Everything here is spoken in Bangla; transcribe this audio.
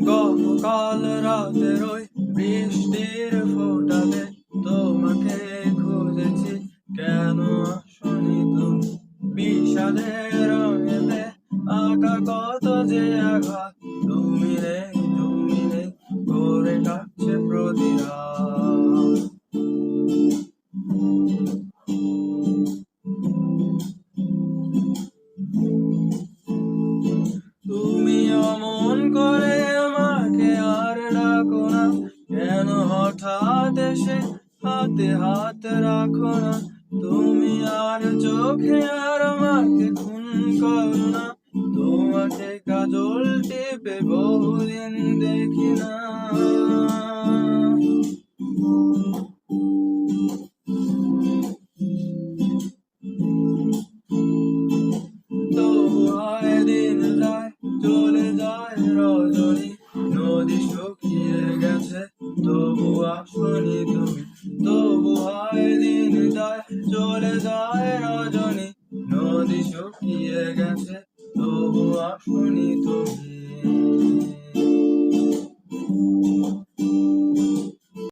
গতকাল রাতের ওই বৃষ্টির ফোঁটাতে তোমাকে খুঁজেছি, কেন আসনি তুমি? বিষাদের রঙেতে আঁকা কত যে আঘাত, তুমি নেই করে কাটছে প্রতি রাত। তুমি অমন করে আমাকে আর ডাকো না, কেন হঠাৎ এসে হাতে হাত রাখো না? তুমি আর চোখে আর আমাকে খুন করো না, তোমাকে কাজল টিপে বহুদিন দেখি না। তবু হয় দিন যায়, চলে যায় রজনী, নদী শুকিয়ে গেছে তবু আসনি তুমি। তবু হয় দিন যায়, চলে যায় রজনী, নদী শুকিয়ে গেছে তবু আসনি তুমি।